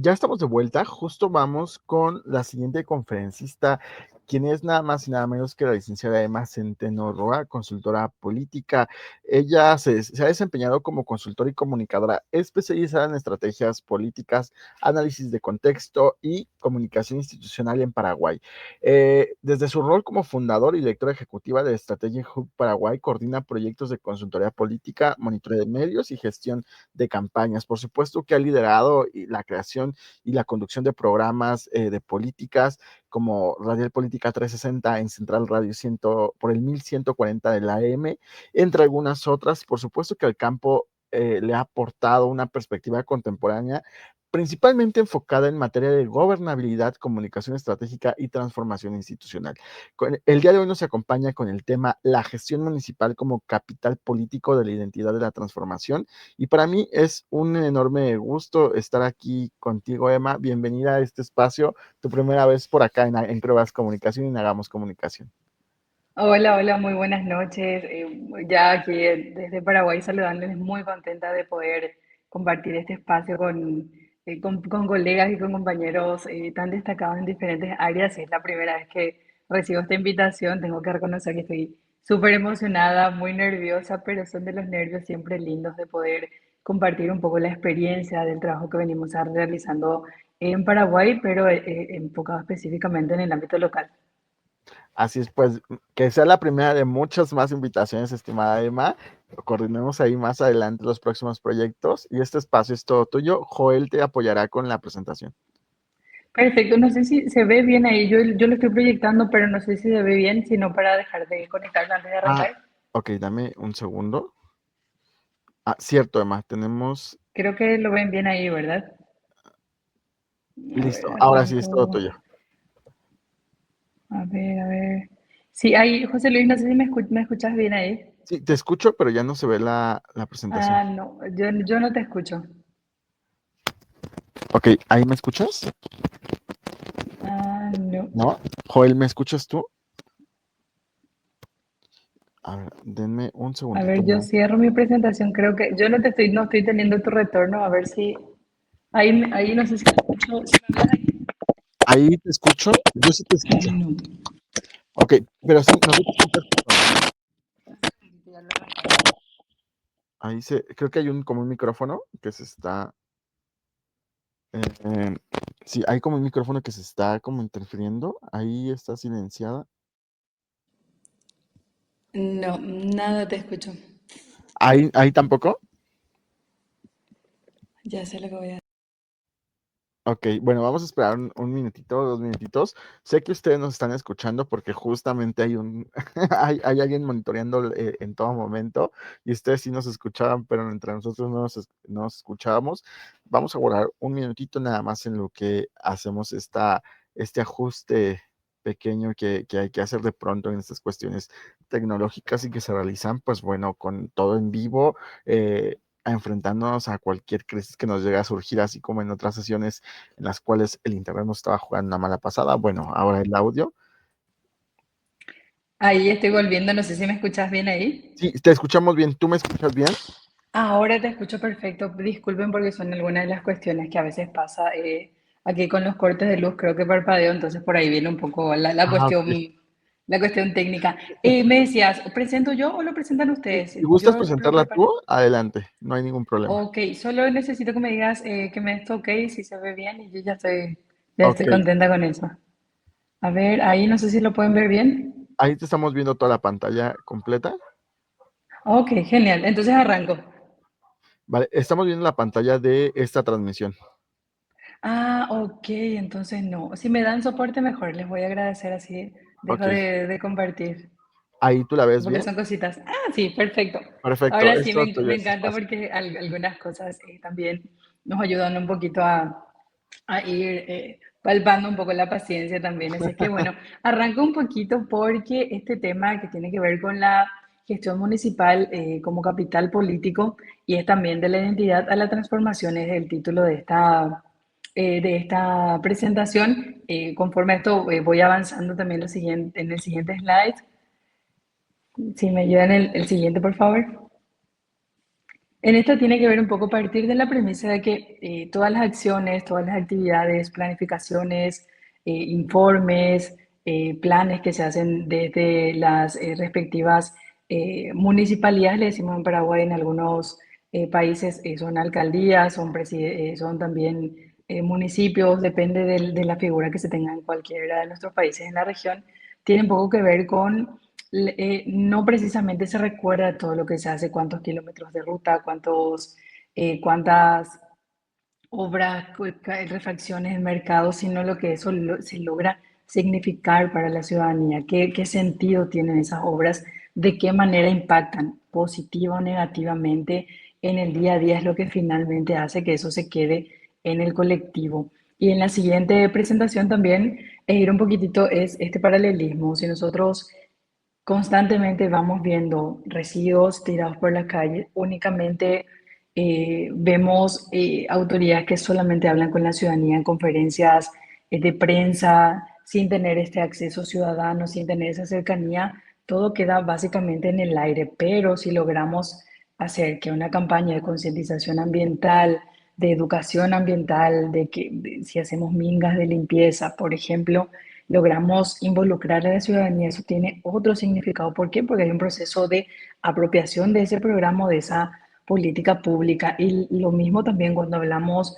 Ya estamos de vuelta, justo vamos con la siguiente conferencista, quien es nada más y nada menos que la licenciada Emma Centeno Roa, consultora política. Ella se ha desempeñado como consultora y comunicadora especializada en estrategias políticas, análisis de contexto y comunicación institucional en Paraguay. Desde su rol como fundador y directora ejecutiva de Strategy Hub Paraguay, coordina proyectos de consultoría política, monitoreo de medios y gestión de campañas. Por supuesto que ha liderado la creación y la conducción de programas de políticas como Radial Política 360 en Central Radio 100 por el 1140 de la AM, entre algunas otras. Por supuesto que el campo le ha aportado una perspectiva contemporánea principalmente enfocada en materia de gobernabilidad, comunicación estratégica y transformación institucional. El día de hoy nos acompaña con el tema la gestión municipal como capital político de la identidad de la transformación, y para mí es un enorme gusto estar aquí contigo, Emma. Bienvenida a este espacio, tu primera vez por acá en Pruebas Comunicación y en Hagamos Comunicación. Hola, hola, muy buenas noches. Ya aquí desde Paraguay saludándoles, muy contenta de poder compartir este espacio con colegas y con compañeros tan destacados en diferentes áreas. Es la primera vez que recibo esta invitación. Tengo que reconocer que estoy súper emocionada, muy nerviosa, pero son de los nervios siempre lindos de poder compartir un poco la experiencia del trabajo que venimos realizando en Paraguay, pero enfocado específicamente en el ámbito local. Así es, pues, que sea la primera de muchas más invitaciones, estimada Emma. Coordinemos ahí más adelante los próximos proyectos y este espacio es todo tuyo. Joel te apoyará con la presentación. Perfecto, no sé si se ve bien ahí, yo lo estoy proyectando, pero no sé si se ve bien, sino para dejar de conectarlo antes de Ah, arrancar. ok, dame un segundo. Cierto, Emma, tenemos... Creo que lo ven bien ahí, ¿verdad? A Listo, ver, ahora sí es todo arranco. tuyo. A ver, a ver. Sí, ahí, José Luis, no sé si me escuchas bien ahí. Sí, te escucho, pero ya no se ve la presentación. Ah, no, yo no te escucho. Ok, ¿ahí me escuchas? Ah, no. ¿No? Joel, ¿me escuchas tú? A ver, denme un A segundito ver, yo más. cierro mi presentación, creo que yo no estoy teniendo tu retorno, a ver si ahí, ahí no sé si escucho, si me hablas ahí. ¿Ahí te escucho? Yo sí te escucho. Ahí no. Ok, pero sí, no sé si escuchas. Ya lo arranqué. Creo que hay como un micrófono que se está, eh, sí, hay como un micrófono que se está como interfiriendo, ahí está silenciada. No, nada te escucho. Ahí tampoco. Ya sé lo que voy a hacer. Ok, bueno, vamos a esperar un minutito, 2 minutitos. Sé que ustedes nos están escuchando porque justamente hay alguien monitoreando en todo momento y ustedes sí nos escuchaban, pero entre nosotros no nos escuchábamos. Vamos a guardar un minutito nada más en lo que hacemos este ajuste pequeño que hay que hacer de pronto en estas cuestiones tecnológicas y que se realizan, pues bueno, con todo en vivo. Enfrentándonos a cualquier crisis que nos llegue a surgir, así como en otras sesiones en las cuales el internet nos estaba jugando una mala pasada. Bueno, ahora el audio. Ahí estoy volviendo, no sé si me escuchas bien ahí. Sí, te escuchamos bien. ¿Tú me escuchas bien? Ahora te escucho perfecto. Disculpen porque son algunas de las cuestiones que a veces pasa aquí con los cortes de luz. Creo que parpadeo, entonces por ahí viene un poco Ok. la cuestión técnica. Me decías, ¿presento yo o lo presentan ustedes? Si gustas Yo lo presentarla preparé. tú, adelante. No hay ningún problema. Ok, solo necesito que me digas que me des ok, si se ve bien y yo ya Ok. estoy contenta con eso. A ver, ahí no sé si lo pueden ver bien. Ahí te estamos viendo toda la pantalla completa. Ok, genial. Entonces arranco. Vale, estamos viendo la pantalla de esta transmisión. Ah, ok, entonces no. Si me dan soporte mejor, les voy a agradecer así. Dejo Ok, de compartir. ahí tú la ves Porque bien. son cositas. Ah, sí, perfecto. Perfecto, Ahora sí esto te me dio ese encanta espacio. porque algunas cosas también nos ayudan un poquito a ir palpando un poco la paciencia también. Así que bueno, arranco un poquito porque este tema que tiene que ver con la gestión municipal como capital político y es también de la identidad a la transformación es el título de esta presentación. Conforme a esto voy avanzando también en el siguiente slide. Si me ayudan el siguiente, por favor. En esta tiene que ver un poco partir de la premisa de que todas las acciones, todas las actividades, planificaciones, informes, planes que se hacen desde las respectivas municipalidades, le decimos en Paraguay, en algunos países son alcaldías, son también municipios, depende de la figura que se tenga en cualquiera de nuestros países en la región, tiene un poco que ver con no precisamente se recuerda todo lo que se hace, cuántos kilómetros de ruta, cuántas obras, refacciones en mercado, sino lo que se logra significar para la ciudadanía, qué sentido tienen esas obras, de qué manera impactan positiva o negativamente en el día a día, es lo que finalmente hace que eso se quede en el colectivo. Y en la siguiente presentación también ir un poquitito es este paralelismo. Si nosotros constantemente vamos viendo residuos tirados por la calle. Únicamente vemos autoridades que solamente hablan con la ciudadanía en conferencias de prensa, sin tener este acceso ciudadano, sin tener esa cercanía. Todo queda básicamente en el aire, pero si logramos hacer que una campaña de concientización ambiental, de educación ambiental, si hacemos mingas de limpieza, por ejemplo, logramos involucrar a la ciudadanía, eso tiene otro significado. ¿Por qué? Porque hay un proceso de apropiación de ese programa, de esa política pública. Y lo mismo también cuando hablamos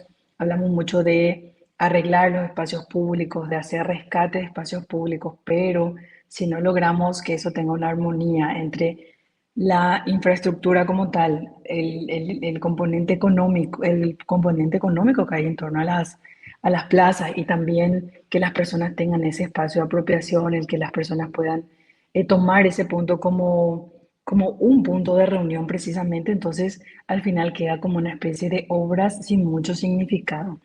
mucho de arreglar los espacios públicos, de hacer rescate de espacios públicos, pero si no logramos que eso tenga una armonía entre la infraestructura como tal, el componente económico que hay en torno a las plazas y también que las personas tengan ese espacio de apropiación, el que las personas puedan tomar ese punto como un punto de reunión precisamente, entonces al final queda como una especie de obras sin mucho significado.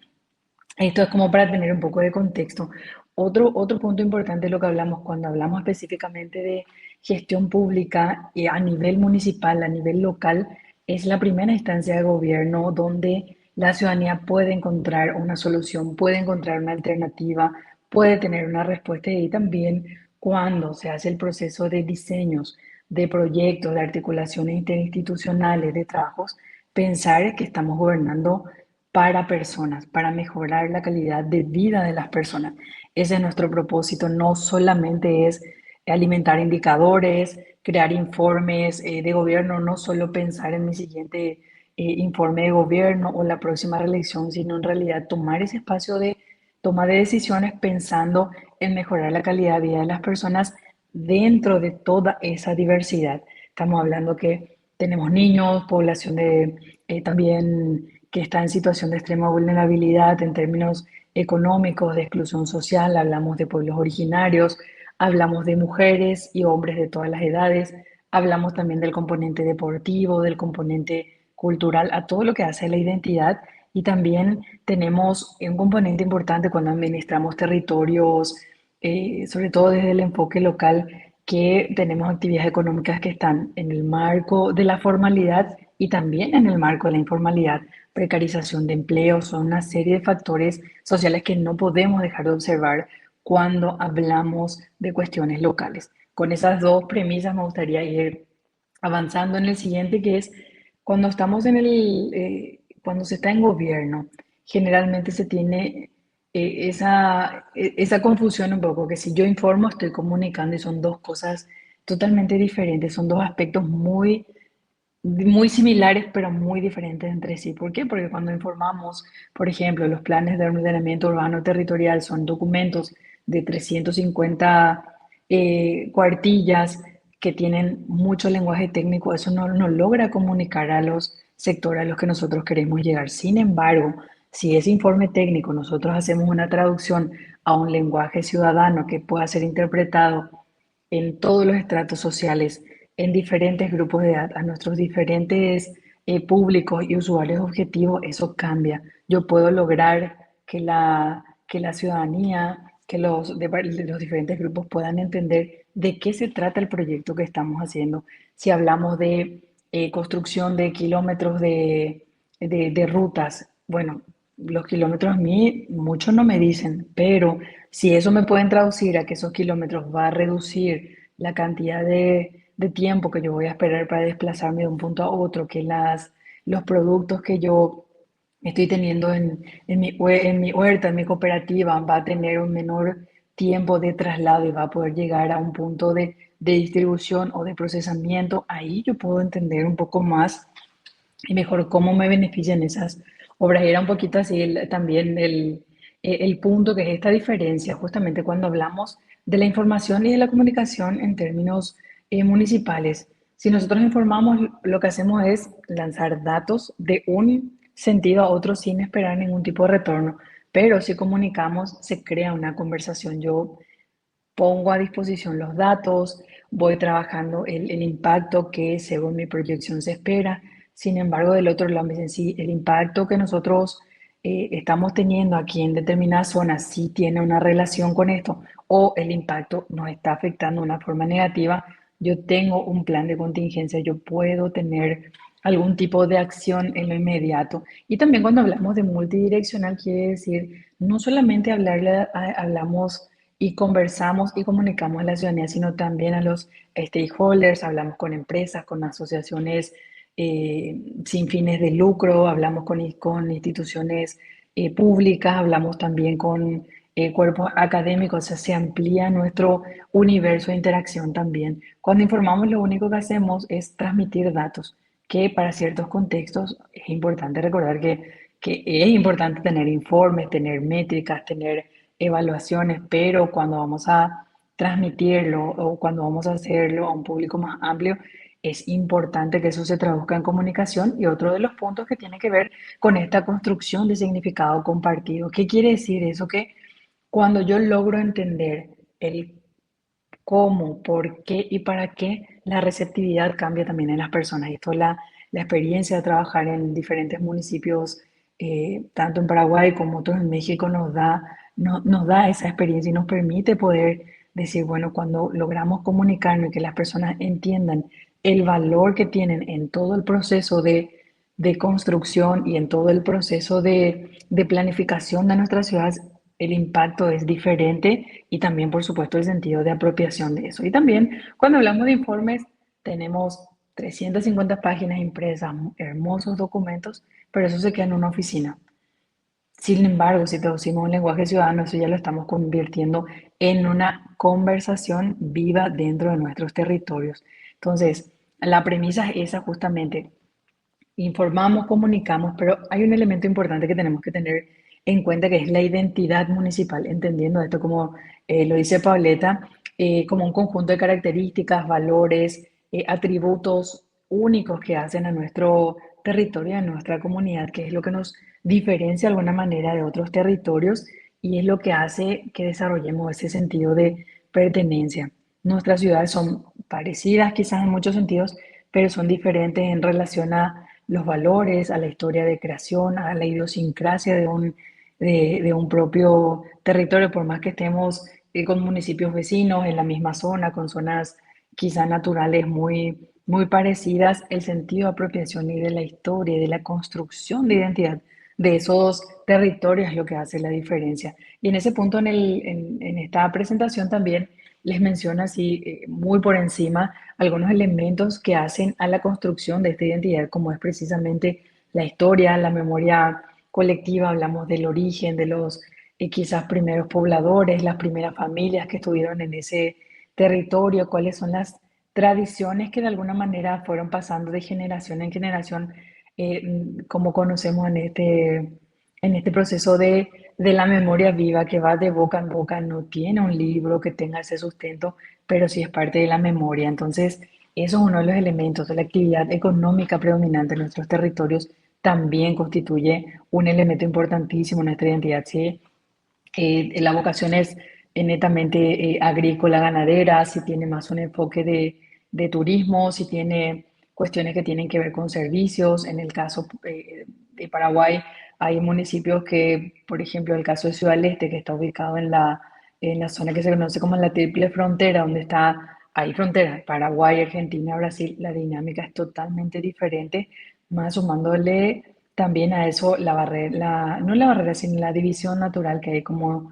Esto es como para tener un poco de contexto. Otro punto importante de lo que hablamos cuando hablamos específicamente de gestión pública a nivel municipal, a nivel local, es la primera instancia de gobierno donde la ciudadanía puede encontrar una solución, puede encontrar una alternativa, puede tener una respuesta y también cuando se hace el proceso de diseños, de proyectos, de articulaciones interinstitucionales, de trabajos, pensar que estamos gobernando para personas, para mejorar la calidad de vida de las personas. Ese es nuestro propósito, no solamente es alimentar indicadores, crear informes de gobierno, no solo pensar en mi siguiente informe de gobierno o la próxima reelección, sino en realidad tomar ese espacio de toma de decisiones pensando en mejorar la calidad de vida de las personas dentro de toda esa diversidad. Estamos hablando que tenemos niños, población también que está en situación de extrema vulnerabilidad en términos económicos, de exclusión social, hablamos de pueblos originarios, hablamos de mujeres y hombres de todas las edades, hablamos también del componente deportivo, del componente cultural, a todo lo que hace la identidad y también tenemos un componente importante cuando administramos territorios, sobre todo desde el enfoque local, que tenemos actividades económicas que están en el marco de la formalidad y también en el marco de la informalidad, precarización de empleo, son una serie de factores sociales que no podemos dejar de observar cuando hablamos de cuestiones locales. Con esas dos premisas me gustaría ir avanzando en el siguiente, que es cuando estamos cuando se está en gobierno, generalmente se tiene esa confusión un poco, que si yo informo estoy comunicando y son dos cosas totalmente diferentes, son dos aspectos muy similares, pero muy diferentes entre sí. ¿Por qué? Porque cuando informamos, por ejemplo, los planes de ordenamiento urbano territorial son documentos de 350 cuartillas que tienen mucho lenguaje técnico, eso no logra comunicar a los sectores a los que nosotros queremos llegar. Sin embargo, Si ese informe técnico nosotros hacemos una traducción a un lenguaje ciudadano que pueda ser interpretado en todos los estratos sociales, en diferentes grupos de edad, a nuestros diferentes públicos y usuarios objetivos, eso cambia. Yo puedo lograr que la ciudadanía, que los diferentes grupos puedan entender de qué se trata el proyecto que estamos haciendo. Si hablamos de construcción de kilómetros de rutas, bueno, los kilómetros a mí mucho no me dicen, pero si eso me pueden traducir a que esos kilómetros va a reducir la cantidad de tiempo que yo voy a esperar para desplazarme de un punto a otro, que los productos que yo estoy teniendo en mi huerta, en mi cooperativa, va a tener un menor tiempo de traslado y va a poder llegar a un punto de distribución o de procesamiento, ahí yo puedo entender un poco más y mejor cómo me benefician esas obras. Era un poquito así también el punto que es esta diferencia, justamente cuando hablamos de la información y de la comunicación en términos municipales. Si nosotros informamos, lo que hacemos es lanzar datos de un sentido a otro sin esperar ningún tipo de retorno, pero si comunicamos, se crea una conversación. Yo pongo a disposición los datos, voy trabajando el impacto que según mi proyección se espera. Sin embargo, del otro lado me dicen, sí, el impacto que nosotros estamos teniendo aquí en determinada zona sí tiene una relación con esto o el impacto nos está afectando de una forma negativa. Yo tengo un plan de contingencia, yo puedo tener algún tipo de acción en lo inmediato. Y también cuando hablamos de multidireccional, quiere decir no solamente hablamos y conversamos y comunicamos a la ciudadanía, sino también a los stakeholders, hablamos con empresas, con asociaciones sin fines de lucro, hablamos con instituciones públicas, hablamos también con cuerpos académicos, o sea, se amplía nuestro universo de interacción también. Cuando informamos, lo único que hacemos es transmitir datos, que para ciertos contextos es importante recordar que es importante tener informes, tener métricas, tener evaluaciones, pero cuando vamos a transmitirlo o cuando vamos a hacerlo a un público más amplio, es importante que eso se traduzca en comunicación y otro de los puntos que tiene que ver con esta construcción de significado compartido. ¿Qué quiere decir eso? Que cuando yo logro entender el cómo, por qué y para qué, la receptividad cambia también en las personas. Esto la experiencia de trabajar en diferentes municipios, tanto en Paraguay como otros en México, nos da esa experiencia y nos permite poder decir, bueno, cuando logramos comunicarnos y que las personas entiendan el valor que tienen en todo el proceso de construcción y en todo el proceso de planificación de nuestras ciudades, el impacto es diferente y también, por supuesto, el sentido de apropiación de eso. Y también, cuando hablamos de informes, tenemos 350 páginas impresas, hermosos documentos, pero eso se queda en una oficina. Sin embargo, si traducimos un lenguaje ciudadano, eso ya lo estamos convirtiendo en una conversación viva dentro de nuestros territorios. Entonces, la premisa es esa justamente, informamos, comunicamos, pero hay un elemento importante que tenemos que tener en cuenta que es la identidad municipal, entendiendo esto como lo dice Pauleta, como un conjunto de características, valores, atributos únicos que hacen a nuestro territorio, a nuestra comunidad, que es lo que nos diferencia de alguna manera de otros territorios y es lo que hace que desarrollemos ese sentido de pertenencia. Nuestras ciudades son parecidas quizás en muchos sentidos, pero son diferentes en relación a los valores, a la historia de creación, a la idiosincrasia de un propio territorio, por más que estemos con municipios vecinos en la misma zona, con zonas quizás naturales muy parecidas, el sentido de apropiación y de la historia y de la construcción de identidad de esos territorios es lo que hace la diferencia. Y en ese punto, en esta presentación también les menciono así muy por encima algunos elementos que hacen a la construcción de esta identidad, como es precisamente la historia, la memoria colectiva, hablamos del origen de los quizás primeros pobladores, las primeras familias que estuvieron en ese territorio, cuáles son las tradiciones que de alguna manera fueron pasando de generación en generación, como conocemos en este proceso de la memoria viva que va de boca en boca, no tiene un libro que tenga ese sustento, pero sí es parte de la memoria. Entonces, eso es uno de los elementos de la actividad económica predominante en nuestros territorios, también constituye un elemento importantísimo en nuestra identidad, ¿sí? La vocación es netamente agrícola, ganadera, si tiene más un enfoque de turismo, si tiene cuestiones que tienen que ver con servicios. En el caso de Paraguay, hay municipios que, por ejemplo, el caso de Ciudad del Este, que está ubicado en la zona que se conoce como la triple frontera, donde hay fronteras, Paraguay, Argentina, Brasil, la dinámica es totalmente diferente, más sumándole también a eso la barrera, no la barrera, sino la división natural que hay como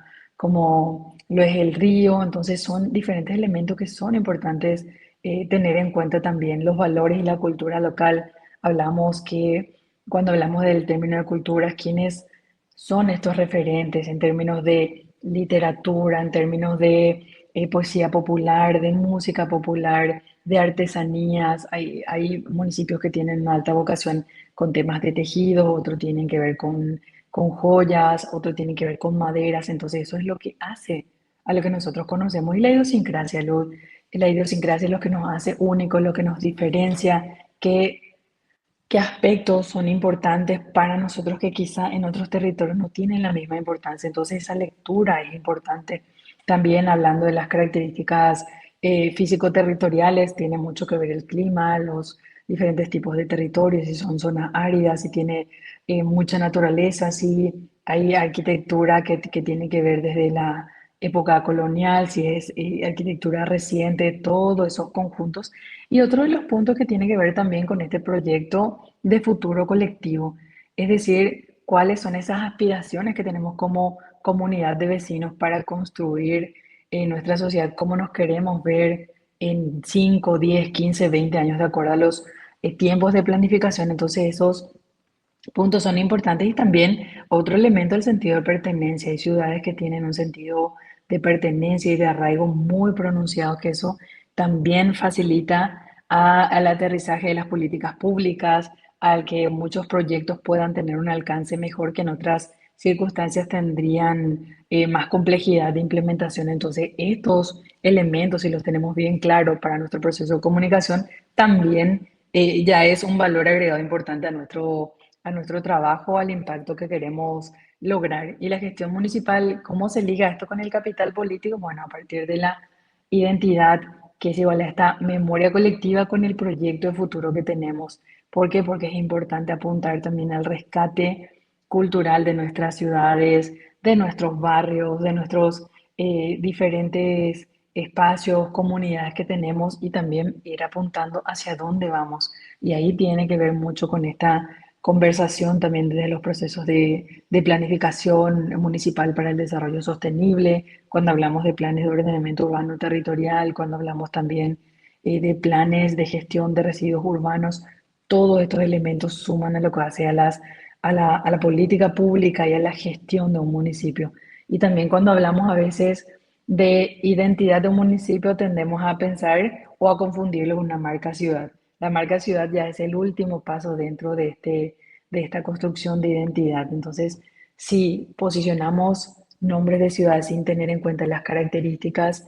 lo es el río. Entonces son diferentes elementos que son importantes tener en cuenta también los valores y la cultura local. Hablamos que cuando hablamos del término de culturas, ¿quiénes son estos referentes en términos de literatura, en términos de poesía popular, de música popular, de artesanías? Hay municipios que tienen una alta vocación con temas de tejido, otros tienen que ver con joyas, otros tienen que ver con maderas. Entonces eso es lo que hace a lo que nosotros conocemos. Y la idiosincrasia es lo que nos hace únicos, lo que nos diferencia, qué aspectos son importantes para nosotros que quizá en otros territorios no tienen la misma importancia. Entonces esa lectura es importante. También hablando de las características físico-territoriales, tiene mucho que ver el clima, los diferentes tipos de territorios, si son zonas áridas, si tiene mucha naturaleza, si hay arquitectura que tiene que ver desde la época colonial, si es arquitectura reciente, todos esos conjuntos. Y otro de los puntos que tiene que ver también con este proyecto de futuro colectivo, es decir, cuáles son esas aspiraciones que tenemos como comunidad de vecinos para construir nuestra sociedad, cómo nos queremos ver en 5, 10, 15, 20 años, de acuerdo a los tiempos de planificación. Entonces, esos puntos son importantes y también otro elemento, el sentido de pertenencia. Hay ciudades que tienen un sentido de pertenencia y de arraigo muy pronunciado, que eso también facilita al aterrizaje de las políticas públicas, al que muchos proyectos puedan tener un alcance mejor que en otras circunstancias tendrían más complejidad de implementación. Entonces, estos elementos, si los tenemos bien claros para nuestro proceso de comunicación, también ya es un valor agregado importante a nuestro trabajo, al impacto que queremos lograr. Y la gestión municipal, ¿cómo se liga esto con el capital político? Bueno, a partir de la identidad, que es igual a esta memoria colectiva con el proyecto de futuro que tenemos. ¿Por qué? Porque es importante apuntar también al rescate cultural de nuestras ciudades, de nuestros barrios, de nuestros diferentes espacios, comunidades que tenemos y también ir apuntando hacia dónde vamos. Y ahí tiene que ver mucho con esta conversación también desde los procesos de planificación municipal para el desarrollo sostenible, cuando hablamos de planes de ordenamiento urbano territorial, cuando hablamos también de planes de gestión de residuos urbanos. Todos estos elementos suman a lo que hace a la política pública y a la gestión de un municipio. Y también cuando hablamos a veces de identidad de un municipio tendemos a pensar o a confundirlo con una marca ciudad. La marca ciudad ya es el último paso dentro de esta construcción de identidad. Entonces, si posicionamos nombres de ciudad sin tener en cuenta las características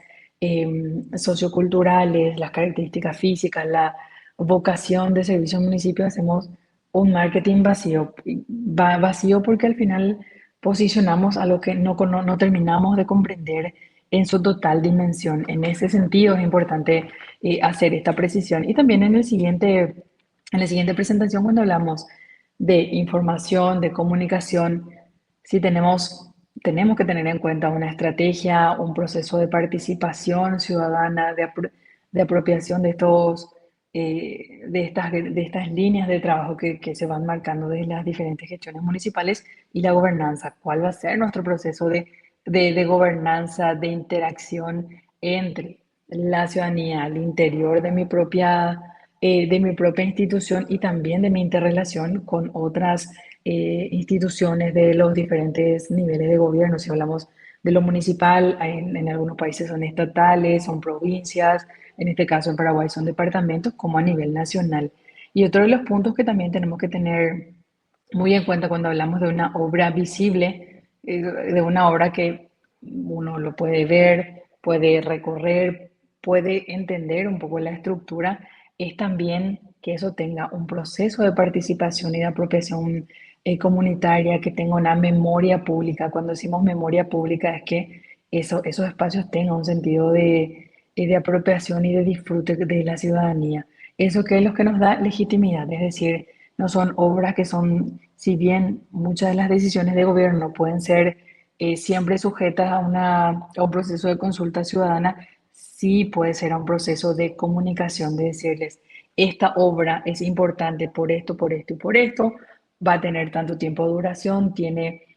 socioculturales, las características físicas, la vocación de servicio al municipio, hacemos un marketing vacío. Vacío porque al final posicionamos a lo que no terminamos de comprender en su total dimensión. En ese sentido es importante hacer esta precisión. Y también en la siguiente presentación, cuando hablamos de información, de comunicación, si tenemos que tener en cuenta una estrategia, un proceso de participación ciudadana, de apropiación de estas líneas de trabajo que se van marcando desde las diferentes gestiones municipales y la gobernanza. ¿Cuál va a ser nuestro proceso de gobernanza, de interacción entre la ciudadanía al interior de mi propia institución y también de mi interrelación con otras instituciones de los diferentes niveles de gobierno? Si hablamos de lo municipal, en algunos países son estatales, son provincias, en este caso en Paraguay son departamentos, como a nivel nacional. Y otro de los puntos que también tenemos que tener muy en cuenta cuando hablamos de una obra visible, de una obra que uno lo puede ver, puede recorrer, puede entender un poco la estructura, es también que eso tenga un proceso de participación y de apropiación comunitaria, que tenga una memoria pública. Cuando decimos memoria pública es que esos espacios tengan un sentido de apropiación y de disfrute de la ciudadanía. Eso que es lo que nos da legitimidad, es decir, no son obras que son, si bien muchas de las decisiones de gobierno pueden ser siempre sujetas a un proceso de consulta ciudadana, sí puede ser a un proceso de comunicación, de decirles, esta obra es importante por esto y por esto, va a tener tanto tiempo de duración, tiene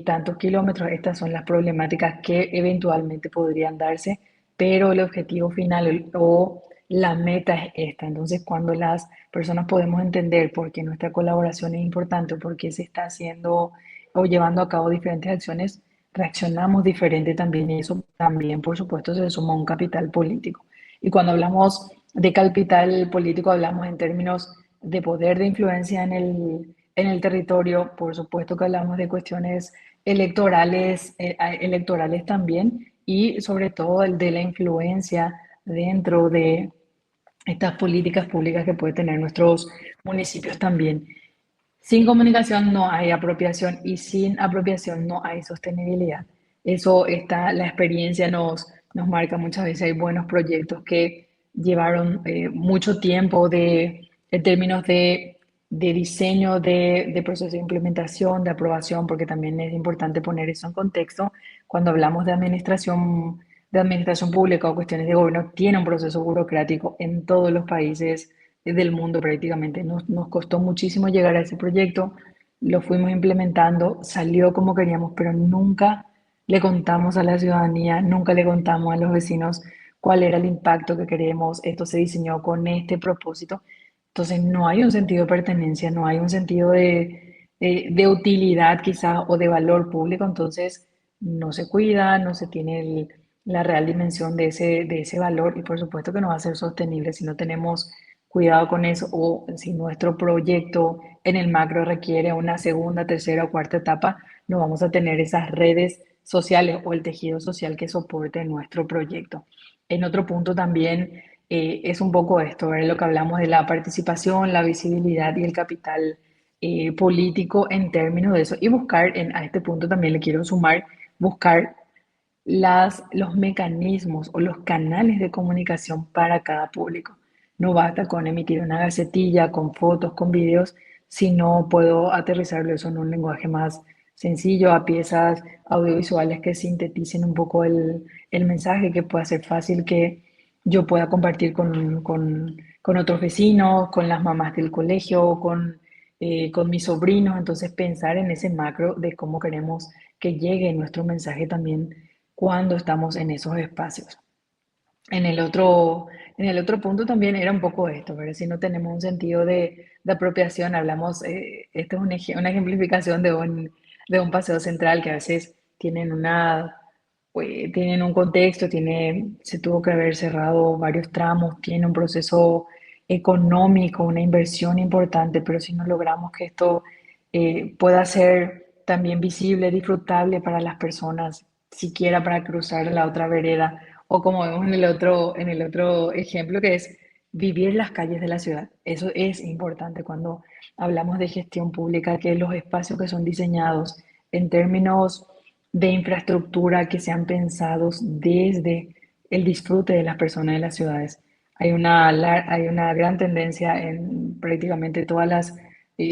tantos kilómetros, estas son las problemáticas que eventualmente podrían darse, pero el objetivo final o la meta es esta. Entonces, cuando las personas podemos entender por qué nuestra colaboración es importante, por qué se está haciendo o llevando a cabo diferentes acciones, reaccionamos diferente también y eso también, por supuesto, se suma un capital político. Y cuando hablamos de capital político, hablamos en términos de poder de influencia en el territorio, por supuesto que hablamos de cuestiones electorales también y sobre todo el de la influencia dentro de estas políticas públicas que puede tener nuestros municipios también. Sin comunicación no hay apropiación y sin apropiación no hay sostenibilidad. Eso está, la experiencia nos marca muchas veces. Hay buenos proyectos que llevaron mucho tiempo en términos de diseño, de proceso de implementación, de aprobación, porque también es importante poner eso en contexto. Cuando hablamos de administración pública o cuestiones de gobierno, tiene un proceso burocrático en todos los países del mundo prácticamente. Nos costó muchísimo llegar a ese proyecto, lo fuimos implementando, salió como queríamos, pero nunca le contamos a la ciudadanía, nunca le contamos a los vecinos cuál era el impacto que queremos. Esto se diseñó con este propósito. Entonces no hay un sentido de pertenencia, no hay un sentido de utilidad quizás o de valor público, entonces no se cuida, no se tiene la real dimensión de ese valor y por supuesto que no va a ser sostenible si no tenemos cuidado con eso o si nuestro proyecto en el macro requiere una segunda, tercera o cuarta etapa, no vamos a tener esas redes sociales o el tejido social que soporte nuestro proyecto. En otro punto también es un poco esto, ¿verdad? Lo que hablamos de la participación, la visibilidad y el capital político en términos de eso. Y buscar, a este punto también le quiero sumar, buscar los mecanismos o los canales de comunicación para cada público. No basta con emitir una gacetilla, con fotos, con videos, si no puedo aterrizarlo eso en un lenguaje más sencillo, a piezas audiovisuales que sinteticen un poco el mensaje, que pueda ser fácil que yo pueda compartir con otros vecinos, con las mamás del colegio, con mis sobrinos. Entonces pensar en ese macro de cómo queremos que llegue nuestro mensaje también cuando estamos en esos espacios. En el otro, en el otro punto también era un poco esto, pero si no tenemos un sentido de apropiación, hablamos, esto es una ejemplificación de un paseo central que a veces tienen un contexto, se tuvo que haber cerrado varios tramos, tiene un proceso económico, una inversión importante, pero si no logramos que esto pueda ser también visible, disfrutable para las personas, siquiera para cruzar a la otra vereda, o como vemos en el otro ejemplo, que es vivir las calles de la ciudad. Eso es importante cuando hablamos de gestión pública, que los espacios que son diseñados en términos de infraestructura que sean pensados desde el disfrute de las personas en las ciudades. Hay una gran tendencia en prácticamente todas las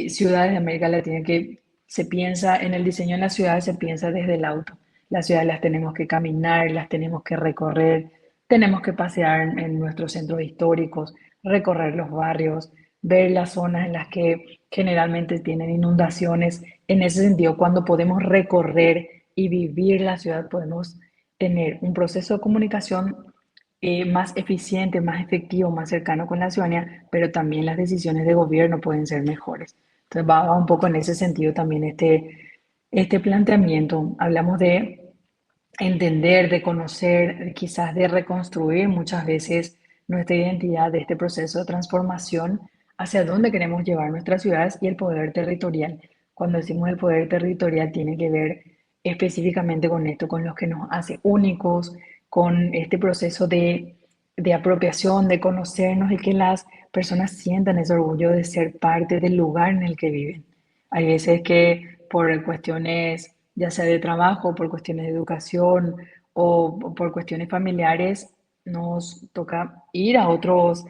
ciudades de América Latina que se piensa en el diseño de las ciudades, se piensa desde el auto. Las ciudades las tenemos que caminar, las tenemos que recorrer, tenemos que pasear en nuestros centros históricos, recorrer los barrios, ver las zonas en las que generalmente tienen inundaciones. En ese sentido, cuando podemos recorrer y vivir la ciudad, podemos tener un proceso de comunicación más eficiente, más efectivo, más cercano con la ciudadanía, pero también las decisiones de gobierno pueden ser mejores. Entonces va un poco en ese sentido también este planteamiento. Hablamos de entender, de conocer, quizás de reconstruir muchas veces nuestra identidad de este proceso de transformación hacia dónde queremos llevar nuestras ciudades y el poder territorial. Cuando decimos el poder territorial tiene que ver específicamente con esto, con lo que nos hace únicos, con este proceso de apropiación, de conocernos y que las personas sientan ese orgullo de ser parte del lugar en el que viven. Hay veces que por cuestiones, ya sea de trabajo, por cuestiones de educación o por cuestiones familiares, nos toca ir a otras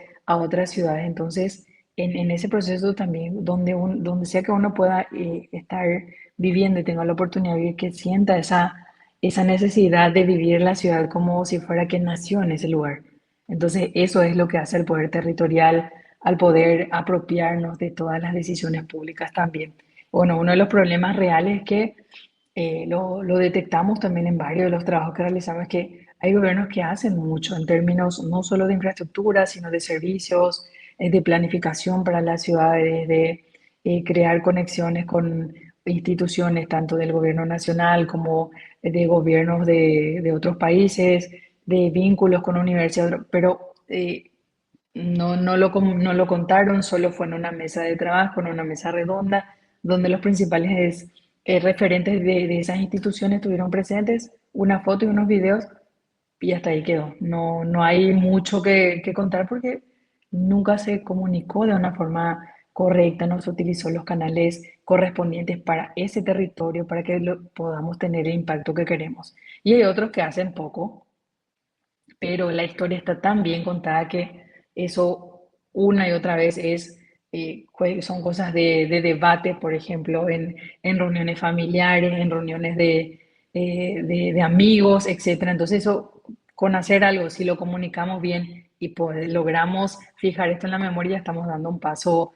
ciudades. Entonces, en ese proceso también, donde sea que uno pueda estar viviendo y tenga la oportunidad de vivir, que sienta esa necesidad de vivir la ciudad como si fuera que nació en ese lugar. Entonces, eso es lo que hace el poder territorial al poder apropiarnos de todas las decisiones públicas también. Bueno, uno de los problemas reales es que lo detectamos también en varios de los trabajos que realizamos, es que hay gobiernos que hacen mucho en términos no solo de infraestructura, sino de servicios, de planificación para las ciudades, de crear conexiones con instituciones tanto del gobierno nacional como de gobiernos de otros países, de vínculos con universidades, pero no lo contaron, solo fue en una mesa de trabajo, en una mesa redonda, donde los principales referentes de esas instituciones estuvieron presentes, una foto y unos videos, y hasta ahí quedó. No, no hay mucho que contar porque nunca se comunicó de una forma correcta, no se utilizó los canales correspondientes para ese territorio, para que podamos tener el impacto que queremos. Y hay otros que hacen poco, pero la historia está tan bien contada que eso una y otra vez son cosas de debate, por ejemplo, en reuniones familiares, en reuniones de amigos, etcétera. Entonces eso, con hacer algo, si lo comunicamos bien y pues logramos fijar esto en la memoria, estamos dando un paso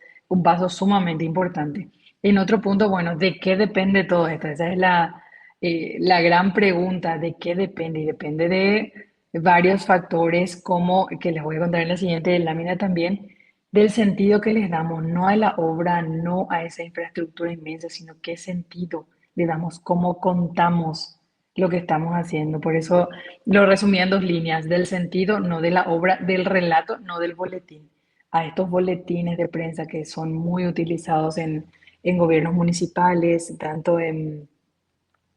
sumamente importante. En otro punto, bueno, ¿de qué depende todo esto? Esa es la gran pregunta, ¿de qué depende? Y depende de varios factores, como que les voy a contar en la siguiente lámina también, del sentido que les damos, no a la obra, no a esa infraestructura inmensa, sino qué sentido le damos, cómo contamos lo que estamos haciendo. Por eso lo resumí en dos líneas, del sentido, no de la obra, del relato, no del boletín. A estos boletines de prensa que son muy utilizados en gobiernos municipales, tanto en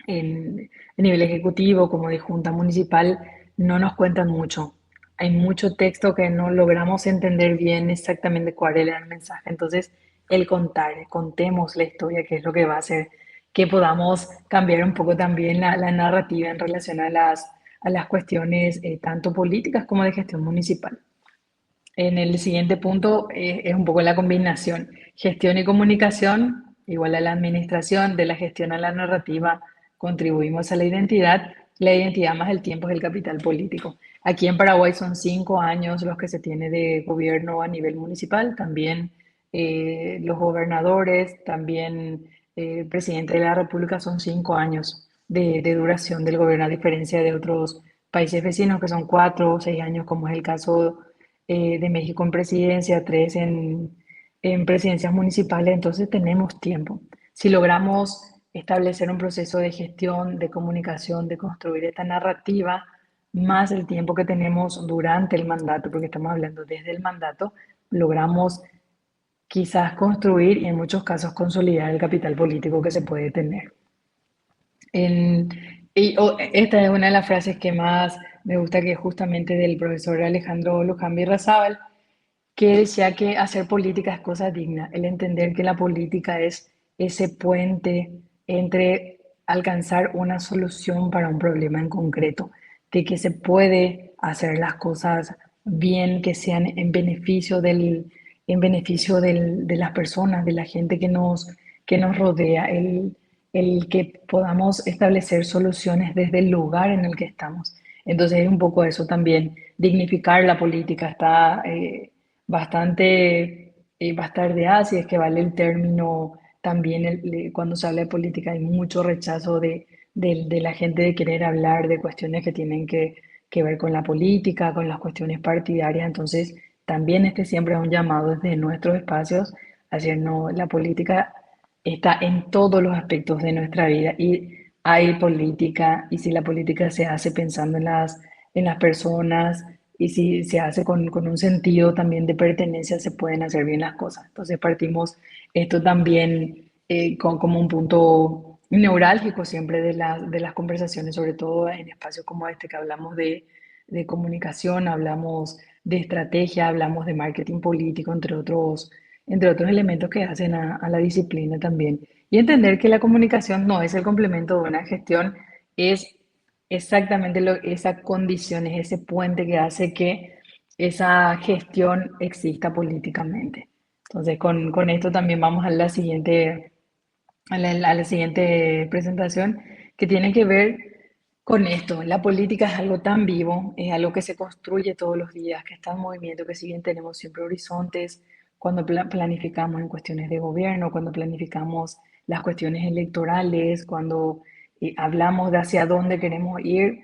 nivel ejecutivo como de junta municipal, no nos cuentan mucho. Hay mucho texto que no logramos entender bien exactamente cuál era el mensaje. Entonces, el contar, contemos la historia, que es lo que va a hacer que podamos cambiar un poco también la narrativa en relación a las cuestiones tanto políticas como de gestión municipal. En el siguiente punto es un poco la combinación. Gestión y comunicación, igual a la administración, de la gestión a la narrativa, contribuimos a la identidad más el tiempo es el capital político. Aquí en Paraguay son 5 años los que se tiene de gobierno a nivel municipal, también los gobernadores, también el presidente de la República son 5 años de duración del gobierno, a diferencia de otros países vecinos que son 4 o 6 años, como es el caso de México en presidencia, 3 en presidencias municipales, entonces tenemos tiempo. Si logramos establecer un proceso de gestión, de comunicación, de construir esta narrativa, más el tiempo que tenemos durante el mandato, porque estamos hablando desde el mandato, logramos quizás construir y en muchos casos consolidar el capital político que se puede tener. En, esta es una de las frases que más me gusta, que es justamente del profesor Alejandro Luján Birrazábal, que decía que hacer política es cosa digna, el entender que la política es ese puente entre alcanzar una solución para un problema en concreto, de que se puede hacer las cosas bien, que sean en beneficio de las personas, de la gente que nos rodea, el que podamos establecer soluciones desde el lugar en el que estamos. Entonces es un poco eso también, dignificar la política. Está bastante bastardeada, si es que vale el término. También cuando se habla de política hay mucho rechazo de la gente de querer hablar de cuestiones que tienen que ver con la política, con las cuestiones partidarias. Entonces, también este siempre es un llamado desde nuestros espacios a decir, no, la política está en todos los aspectos de nuestra vida y hay política, y si la política se hace pensando en las personas, y si se hace con un sentido también de pertenencia, se pueden hacer bien las cosas. Entonces partimos esto también como un punto neurálgico siempre de las conversaciones, sobre todo en espacios como este que hablamos de comunicación, hablamos de estrategia, hablamos de marketing político, entre otros elementos que hacen a la disciplina también. Y entender que la comunicación no es el complemento de una gestión, es exactamente esa condición, es ese puente que hace que esa gestión exista políticamente. Entonces, con esto también vamos a la siguiente a la siguiente presentación, que tiene que ver con esto. La política es algo tan vivo, es algo que se construye todos los días, que está en movimiento, que si bien tenemos siempre horizontes, cuando planificamos en cuestiones de gobierno, cuando planificamos las cuestiones electorales, cuando hablamos de hacia dónde queremos ir,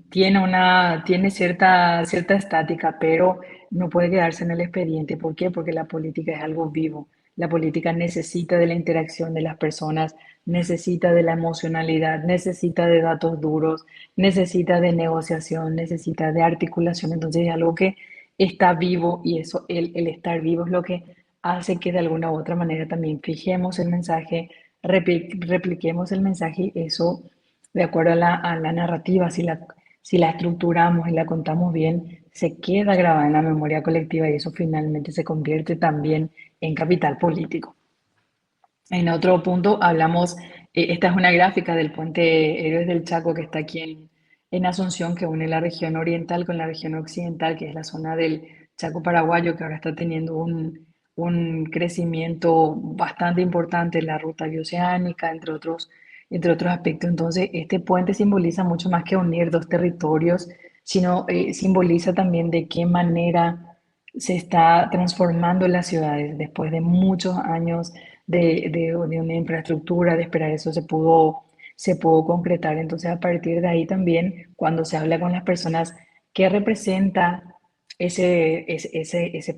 tiene cierta estática, pero no puede quedarse en el expediente. ¿Por qué? Porque la política es algo vivo. La política necesita de la interacción de las personas, necesita de la emocionalidad, necesita de datos duros, necesita de negociación, necesita de articulación. Entonces es algo que está vivo y eso, el estar vivo es lo que hace que de alguna u otra manera también fijemos el mensaje, repliquemos el mensaje y eso de acuerdo a la narrativa, si la estructuramos y la contamos bien, se queda grabada en la memoria colectiva y eso finalmente se convierte también en capital político. En otro punto hablamos, esta es una gráfica del puente Héroes del Chaco que está aquí en Asunción, que une la región oriental con la región occidental, que es la zona del Chaco paraguayo, que ahora está teniendo un crecimiento bastante importante en la ruta bioceánica, entre otros aspectos. Entonces, este puente simboliza mucho más que unir dos territorios, sino simboliza también de qué manera se está transformando las ciudades después de muchos años de una infraestructura, de esperar eso se pudo concretar. Entonces, a partir de ahí también, cuando se habla con las personas, ¿qué representa ese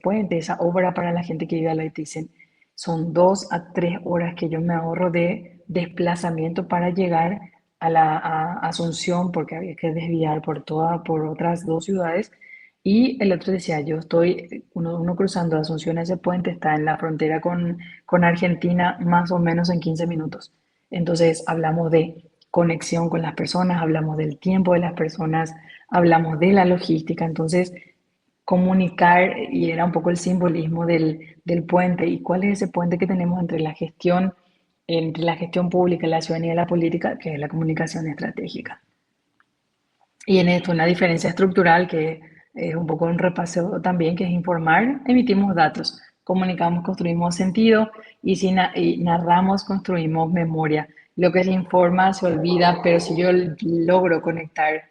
puente, esa obra para la gente que vive al lado? Y te dicen, son 2 a 3 horas que yo me ahorro de desplazamiento para llegar a Asunción, porque había que desviar por otras 2 ciudades. Y el otro decía, uno cruzando Asunción, ese puente está en la frontera con Argentina más o menos en 15 minutos. Entonces hablamos de conexión con las personas, hablamos del tiempo de las personas, hablamos de la logística. Entonces, comunicar, y era un poco el simbolismo del puente, y cuál es ese puente que tenemos entre la gestión pública, la ciudadanía y la política, que es la comunicación estratégica. Y en esto una diferencia estructural que es un poco un repaso también, que es informar, emitimos datos, comunicamos, construimos sentido y si y narramos, construimos memoria. Lo que se informa se olvida, pero si yo logro conectar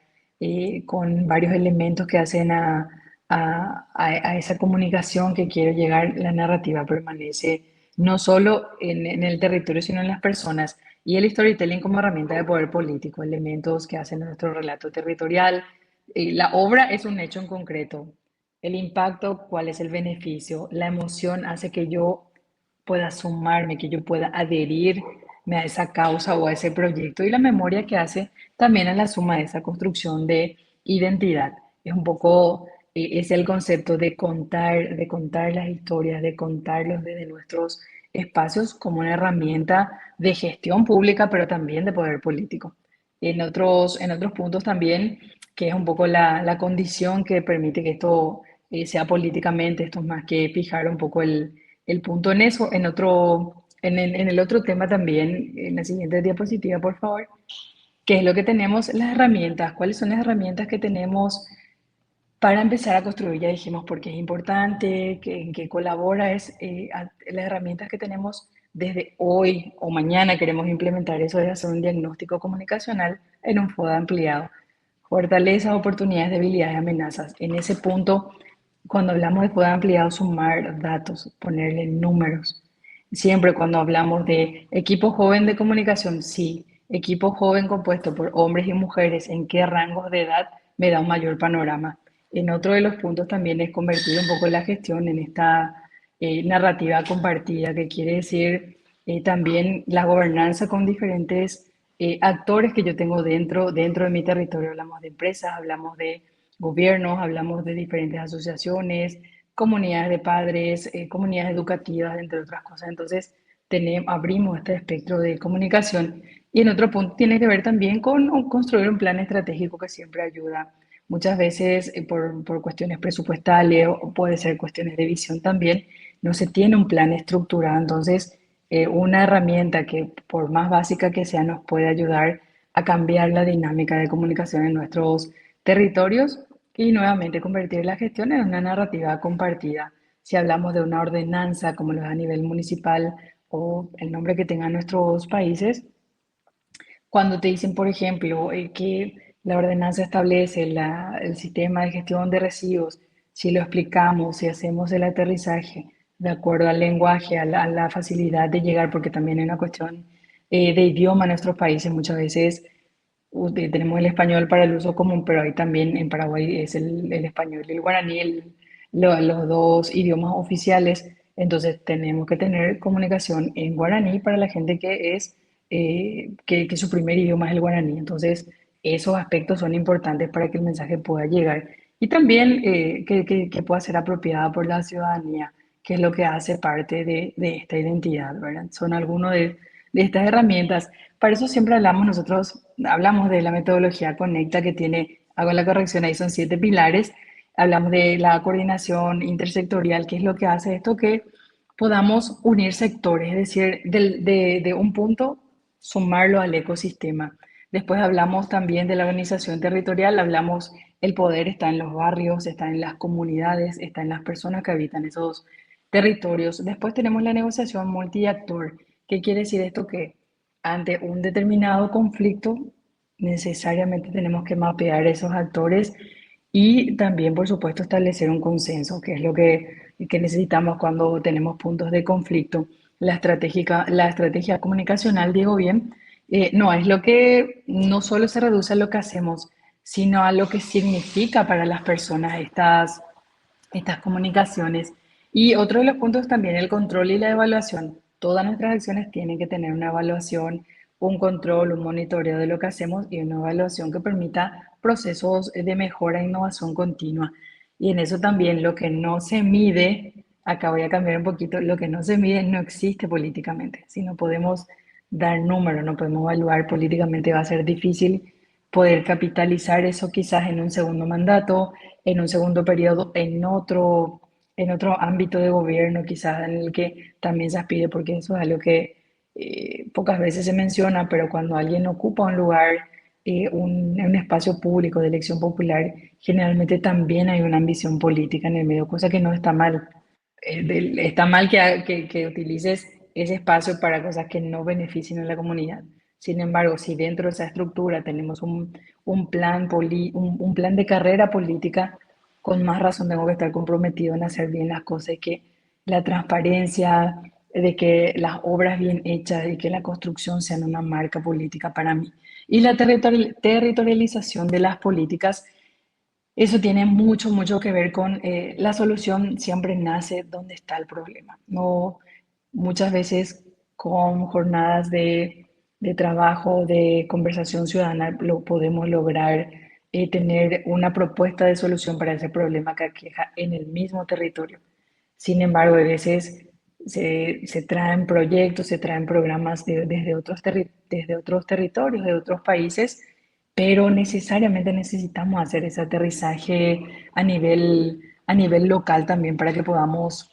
con varios elementos que hacen a esa comunicación que quiero llegar, la narrativa permanece no solo en el territorio, sino en las personas. Y el storytelling como herramienta de poder político, elementos que hacen nuestro relato territorial. La obra es un hecho en concreto. El impacto, cuál es el beneficio. La emoción hace que yo pueda sumarme, que yo pueda adherirme a esa causa o a ese proyecto. Y la memoria que hace también a la suma de esa construcción de identidad. Es un poco, es el concepto de contar las historias, de contarlos desde nuestros espacios como una herramienta de gestión pública, pero también de poder político. En otros puntos también, que es un poco la condición que permite que esto sea políticamente, esto es más que fijar un poco el punto en eso. En el otro tema también, en la siguiente diapositiva, por favor, ¿qué es lo que tenemos? Las herramientas. ¿Cuáles son las herramientas que tenemos para empezar a construir? Ya dijimos por qué es importante, en qué colabora, las herramientas que tenemos desde hoy o mañana queremos implementar eso de hacer un diagnóstico comunicacional en un FODA ampliado. Fortalezas, oportunidades, debilidades, amenazas. En ese punto, cuando hablamos de FODA ampliado, sumar datos, ponerle números. Siempre cuando hablamos de equipo joven de comunicación, sí, equipo joven compuesto por hombres y mujeres, ¿en qué rangos de edad? Me da un mayor panorama. En otro de los puntos también es convertir un poco la gestión en esta narrativa compartida, que quiere decir también la gobernanza con diferentes actores que yo tengo dentro de mi territorio. Hablamos de empresas, hablamos de gobiernos, hablamos de diferentes asociaciones, comunidades de padres, comunidades educativas, entre otras cosas. Entonces, abrimos este espectro de comunicación. Y en otro punto tiene que ver también con construir un plan estratégico que siempre ayuda. muchas veces por cuestiones presupuestales o puede ser cuestiones de visión también, no se tiene un plan estructurado. Entonces, una herramienta que por más básica que sea nos puede ayudar a cambiar la dinámica de comunicación en nuestros territorios y nuevamente convertir la gestión en una narrativa compartida. Si hablamos de una ordenanza, como lo es a nivel municipal o el nombre que tengan nuestros países, cuando te dicen, por ejemplo, que la ordenanza establece el sistema de gestión de residuos, si lo explicamos, si hacemos el aterrizaje de acuerdo al lenguaje, a la facilidad de llegar, porque también hay una cuestión de idioma en nuestros países, muchas veces tenemos el español para el uso común, pero ahí también en Paraguay es el español y el guaraní los dos idiomas oficiales. Entonces tenemos que tener comunicación en guaraní para la gente que es que su primer idioma es el guaraní. Entonces esos aspectos son importantes para que el mensaje pueda llegar y también que pueda ser apropiada por la ciudadanía, que es lo que hace parte de esta identidad, ¿verdad? Son algunos de estas herramientas. Para eso siempre hablamos, nosotros hablamos de la metodología Conecta que tiene, hago la corrección, ahí son 7 pilares. Hablamos de la coordinación intersectorial, que es lo que hace esto, que podamos unir sectores, es decir, de un punto sumarlo al ecosistema. Después hablamos también de la organización territorial, hablamos el poder está en los barrios, está en las comunidades, está en las personas que habitan esos territorios. Después tenemos la negociación multiactor. ¿Qué quiere decir esto? Que ante un determinado conflicto necesariamente tenemos que mapear esos actores y también, por supuesto, establecer un consenso, que es lo que necesitamos cuando tenemos puntos de conflicto. La estrategia comunicacional, digo bien, no es lo que no solo se reduce a lo que hacemos, sino a lo que significa para las personas estas comunicaciones. Y otro de los puntos también el control y la evaluación. Todas nuestras acciones tienen que tener una evaluación, un control, un monitoreo de lo que hacemos y una evaluación que permita procesos de mejora e innovación continua. Y en eso también lo que no se mide, acá voy a cambiar un poquito, lo que no se mide no existe políticamente. Si no podemos dar números, no podemos evaluar políticamente, va a ser difícil poder capitalizar eso quizás en un segundo mandato, en un segundo periodo, en otro ámbito de gobierno, quizás en el que también se aspire, porque eso es algo que pocas veces se menciona, pero cuando alguien ocupa un lugar, un espacio público de elección popular, generalmente también hay una ambición política en el medio, cosa que no está mal. Está mal que utilices ese espacio para cosas que no beneficien a la comunidad. Sin embargo, si dentro de esa estructura tenemos un plan de carrera política, con más razón tengo que estar comprometido en hacer bien las cosas y que la transparencia, de que las obras bien hechas y que la construcción sean una marca política para mí. Y la territorialización de las políticas, eso tiene mucho, mucho que ver con la solución siempre nace donde está el problema. No, muchas veces con jornadas de trabajo, de conversación ciudadana, lo podemos lograr tener una propuesta de solución para ese problema que aqueja en el mismo territorio. Sin embargo, a veces se traen proyectos, se traen programas desde otros territorios, de otros países, pero necesariamente necesitamos hacer ese aterrizaje a nivel local también para que podamos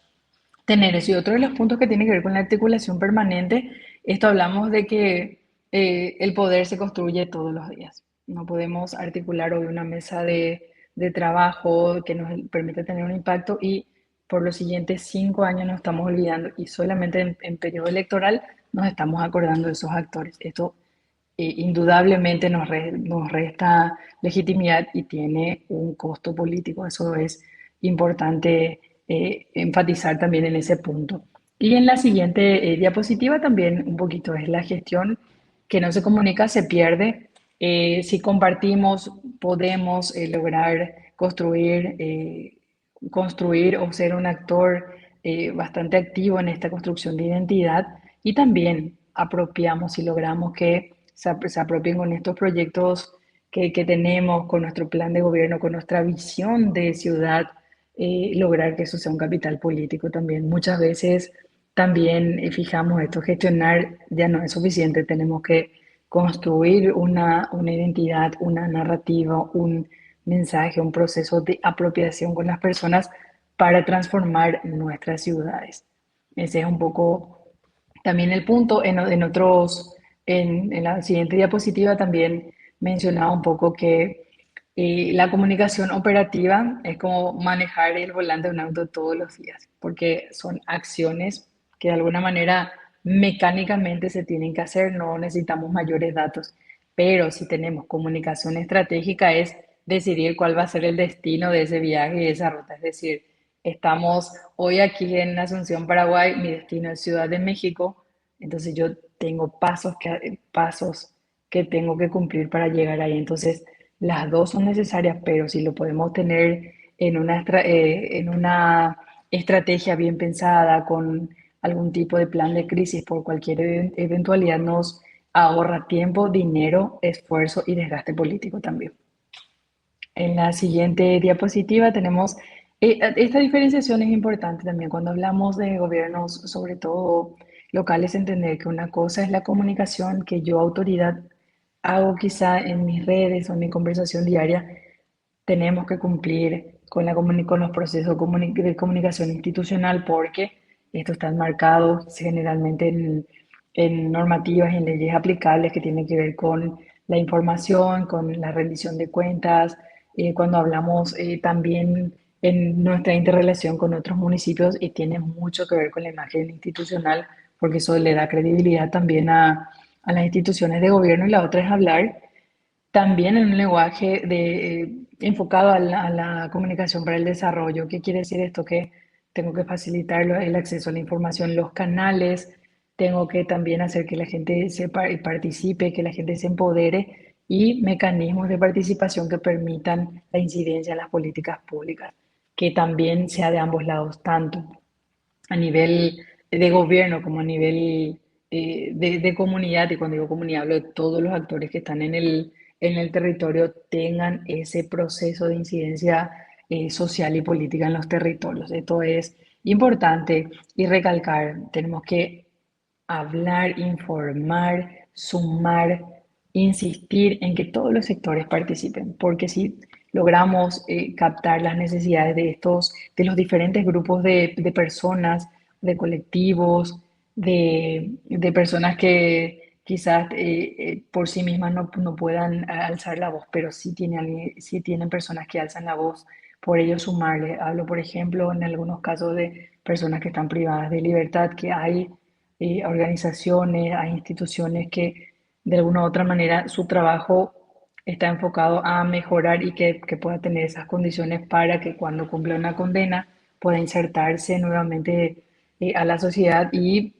tener eso. Y otro de los puntos que tiene que ver con la articulación permanente, esto hablamos de que el poder se construye todos los días. No podemos articular hoy una mesa de trabajo que nos permita tener un impacto y por los siguientes 5 años nos estamos olvidando y solamente en periodo electoral nos estamos acordando de esos actores. Esto indudablemente nos resta legitimidad y tiene un costo político. Eso es importante enfatizar también en ese punto. Y en la siguiente diapositiva también un poquito es la gestión que no se comunica, se pierde. Si compartimos, podemos lograr construir o ser un actor bastante activo en esta construcción de identidad y también apropiamos y logramos que se apropien con estos proyectos que tenemos, con nuestro plan de gobierno, con nuestra visión de ciudad, lograr que eso sea un capital político también. Muchas veces también fijamos esto, gestionar ya no es suficiente, tenemos que construir una identidad, una narrativa, un mensaje, un proceso de apropiación con las personas para transformar nuestras ciudades. Ese es un poco también el punto. En la siguiente diapositiva también mencionaba un poco que la comunicación operativa es como manejar el volante de un auto todos los días, porque son acciones que de alguna manera mecánicamente se tienen que hacer, no necesitamos mayores datos. Pero si tenemos comunicación estratégica es decidir cuál va a ser el destino de ese viaje y esa ruta. Es decir, estamos hoy aquí en Asunción, Paraguay, mi destino es Ciudad de México, entonces yo tengo pasos que tengo que cumplir para llegar ahí. Entonces, las dos son necesarias, pero si lo podemos tener en una estrategia bien pensada, con algún tipo de plan de crisis por cualquier eventualidad, nos ahorra tiempo, dinero, esfuerzo y desgaste político también. En la siguiente diapositiva tenemos, esta diferenciación es importante también cuando hablamos de gobiernos, sobre todo locales, entender que una cosa es la comunicación que yo, autoridad, hago quizá en mis redes o en mi conversación diaria. Tenemos que cumplir con los procesos de comunicación institucional porque estos están marcados generalmente en normativas y en leyes aplicables que tienen que ver con la información, con la rendición de cuentas, cuando hablamos también en nuestra interrelación con otros municipios, y tiene mucho que ver con la imagen institucional, porque eso le da credibilidad también a las instituciones de gobierno. Y la otra es hablar también en un lenguaje enfocado a la comunicación para el desarrollo. ¿Qué quiere decir esto? Que tengo que facilitar el acceso a la información, los canales, tengo que también hacer que la gente sepa y participe, que la gente se empodere, y mecanismos de participación que permitan la incidencia en las políticas públicas, que también sea de ambos lados, tanto a nivel de gobierno como a nivel de comunidad. Y cuando digo comunidad hablo de todos los actores que están en el territorio, tengan ese proceso de incidencia social y política en los territorios. Esto es importante y recalcar, tenemos que hablar, informar, sumar, insistir en que todos los sectores participen, porque si logramos captar las necesidades de los diferentes grupos de personas, de colectivos, de personas que quizás por sí mismas no puedan alzar la voz, pero sí tienen personas que alzan la voz, por ello sumarle. Hablo, por ejemplo, en algunos casos de personas que están privadas de libertad, que hay organizaciones, hay instituciones que de alguna u otra manera su trabajo está enfocado a mejorar y que pueda tener esas condiciones para que cuando cumpla una condena pueda insertarse nuevamente a la sociedad y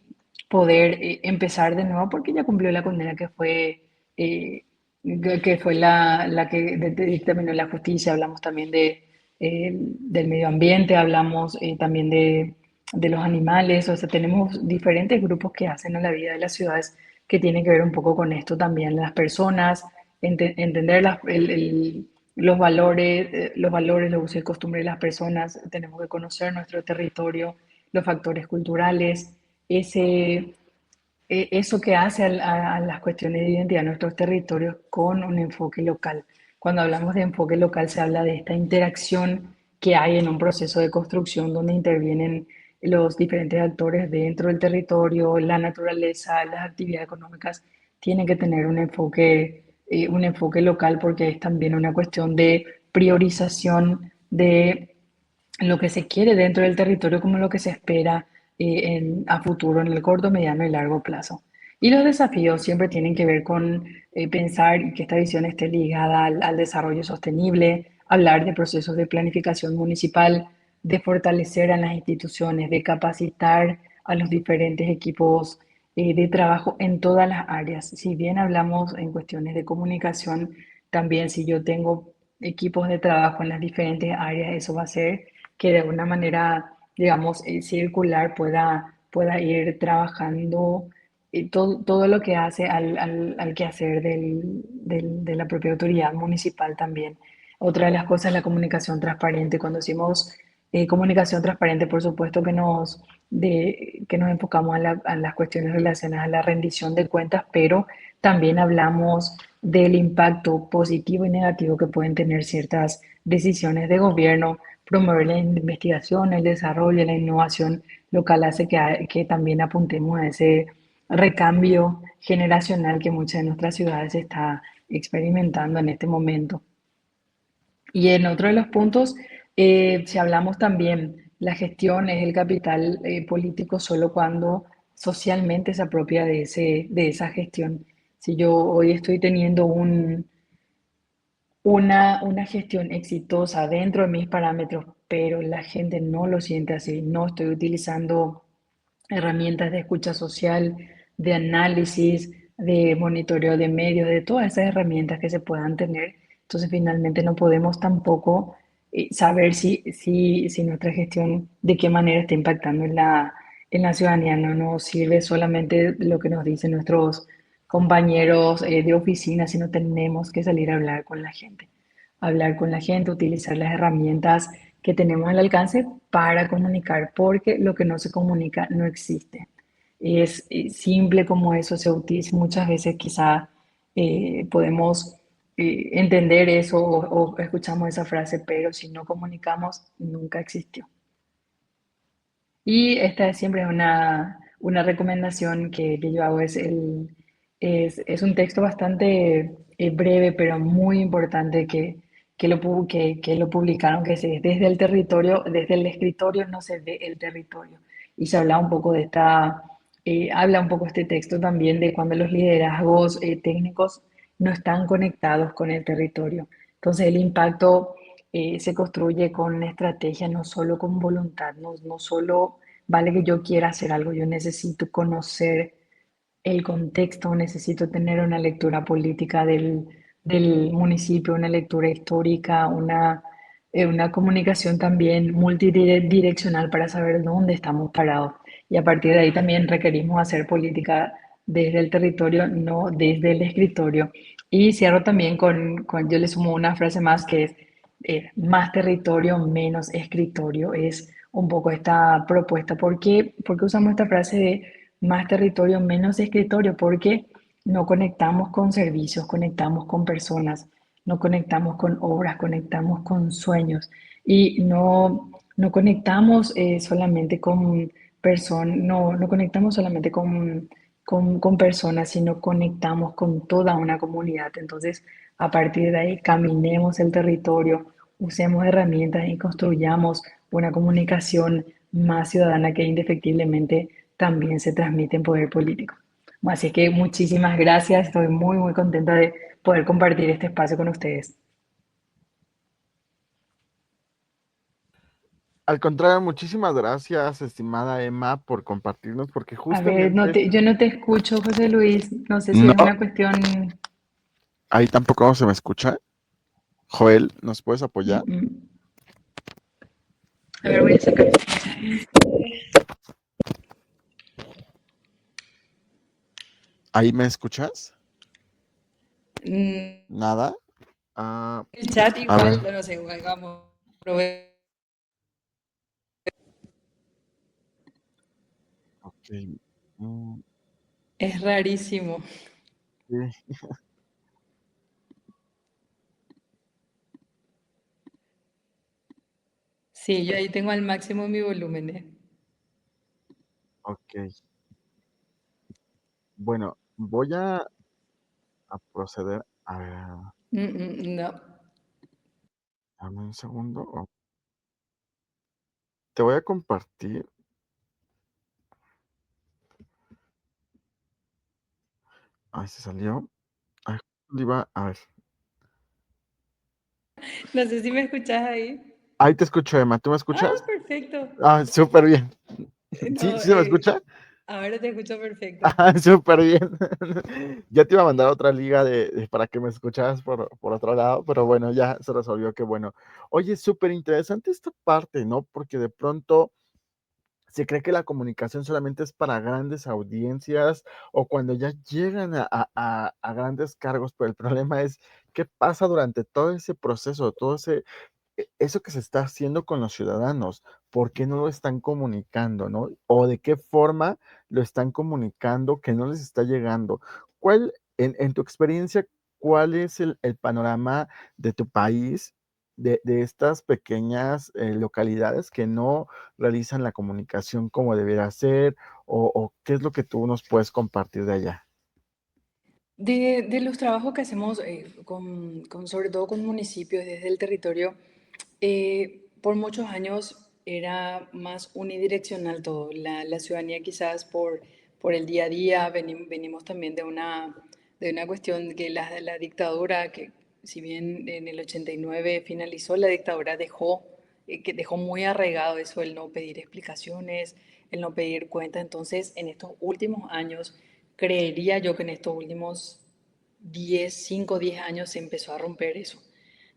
poder empezar de nuevo porque ya cumplió la condena eh, que fue la que dictaminó la justicia. Hablamos también del medio ambiente, hablamos también de los animales. O sea, tenemos diferentes grupos que hacen a la vida de las ciudades que tienen que ver un poco con esto también, las personas, entender los valores, los usos y costumbres de las personas. Tenemos que conocer nuestro territorio, los factores culturales, ese, eso que hace a las cuestiones de identidad de nuestros territorios con un enfoque local. Cuando hablamos de enfoque local se habla de esta interacción que hay en un proceso de construcción donde intervienen los diferentes actores dentro del territorio, la naturaleza, las actividades económicas. Tienen que tener un enfoque local, porque es también una cuestión de priorización de lo que se quiere dentro del territorio como lo que se espera a futuro, en el corto, mediano y largo plazo. Y los desafíos siempre tienen que ver con pensar y que esta visión esté ligada al desarrollo sostenible, hablar de procesos de planificación municipal, de fortalecer a las instituciones, de capacitar a los diferentes equipos de trabajo en todas las áreas. Si bien hablamos en cuestiones de comunicación, también si yo tengo equipos de trabajo en las diferentes áreas, eso va a ser que de alguna manera, digamos, circular pueda ir trabajando todo lo que hace al quehacer de la propia autoridad municipal también. Otra de las cosas es la comunicación transparente. Cuando decimos Comunicación transparente, por supuesto que nos enfocamos a las cuestiones relacionadas a la rendición de cuentas, pero también hablamos del impacto positivo y negativo que pueden tener ciertas decisiones de gobierno. Promover la investigación, el desarrollo, la innovación local hace que también apuntemos a ese recambio generacional que muchas de nuestras ciudades está experimentando en este momento. Y en otro de los puntos, si hablamos también, la gestión es el capital político solo cuando socialmente se apropia de esa gestión. Si yo hoy estoy teniendo una gestión exitosa dentro de mis parámetros, pero la gente no lo siente así, no estoy utilizando herramientas de escucha social, de análisis, de monitoreo de medios, de todas esas herramientas que se puedan tener. Entonces, finalmente no podemos tampoco saber si nuestra gestión de qué manera está impactando en la ciudadanía. No nos sirve solamente lo que nos dicen nuestros compañeros de oficina, sino tenemos que salir a hablar con la gente, utilizar las herramientas que tenemos al alcance para comunicar, porque lo que no se comunica no existe. Es simple como eso se utiliza. Muchas veces quizá podemos entender eso o escuchamos esa frase, pero si no comunicamos, nunca existió. Y esta siempre es una recomendación que yo hago, es un texto bastante breve, pero muy importante que lo publicaron, que es desde el territorio, desde el escritorio no se ve el territorio. Y se habla un poco de habla un poco este texto también de cuando los liderazgos técnicos no están conectados con el territorio. Entonces el impacto se construye con estrategia, no solo con voluntad, no solo vale que yo quiera hacer algo, yo necesito conocer el contexto, necesito tener una lectura política del municipio, una lectura histórica, una comunicación también multidireccional para saber dónde estamos parados. Y a partir de ahí también requerimos hacer política desde el territorio, no desde el escritorio. Y cierro también yo le sumo una frase más que es más territorio, menos escritorio. Es un poco esta propuesta. ¿Por qué usamos esta frase de más territorio, menos escritorio? Porque no conectamos con servicios, conectamos con personas, no conectamos con obras, conectamos con sueños y no conectamos solamente con personas, no conectamos solamente con personas, sino conectamos con toda una comunidad. Entonces, a partir de ahí, caminemos el territorio, usemos herramientas y construyamos una comunicación más ciudadana que indefectiblemente también se transmite en poder político. Así que muchísimas gracias, estoy muy contenta de poder compartir este espacio con ustedes. Al contrario, muchísimas gracias, estimada Emma, por compartirnos, porque A ver, justamente yo no te escucho, José Luis, no sé si no, es una cuestión... ahí tampoco se me escucha. Joel, ¿nos puedes mm, apoyar? mm. A ver, voy a sacar. ¿Ahí me escuchas? Mm, Nada. Ah, el chat a ver. igual, no sé, hagamos. Ok. Mm, Es rarísimo. sí, Sí, yo ahí tengo al máximo mi volumen. ok. Bueno, voy a proceder. A ver, No. dame un segundo. Te voy a compartir. Ahí se salió. Ay, iba, a ver. No sé si me escuchas ahí. Ahí te escucho, Emma. ¿Tú me Ah, escuchas? perfecto. Ah, súper bien. ¿Sí? No, ¿Sí se me escucha? ahora te escucho perfecto. Ah, súper bien. Ya te iba a mandar otra liga para que me escucharas por otro lado, pero bueno, ya se resolvió, que bueno. Oye, súper interesante esta parte, ¿no? Porque de pronto se cree que la comunicación solamente es para grandes audiencias o cuando ya llegan a grandes cargos, pero el problema es qué pasa durante todo ese proceso, todo ese eso que se está haciendo con los ciudadanos, ¿por qué no lo están comunicando, no? O de qué forma lo están comunicando que no les está llegando. ¿Cuál, en tu experiencia, cuál es el panorama de tu país, de estas pequeñas localidades que no realizan la comunicación como debería ser? O qué es lo que tú nos puedes compartir de allá? De los trabajos que hacemos sobre todo con municipios desde el territorio, por muchos años era más unidireccional todo. La ciudadanía quizás por el día a día venimos también de una cuestión que la dictadura, que si bien en el 89 finalizó, la dictadura que dejó muy arraigado eso, el no pedir explicaciones, el no pedir cuentas. Entonces, en estos últimos años, creería yo que en estos últimos 10 años se empezó a romper eso,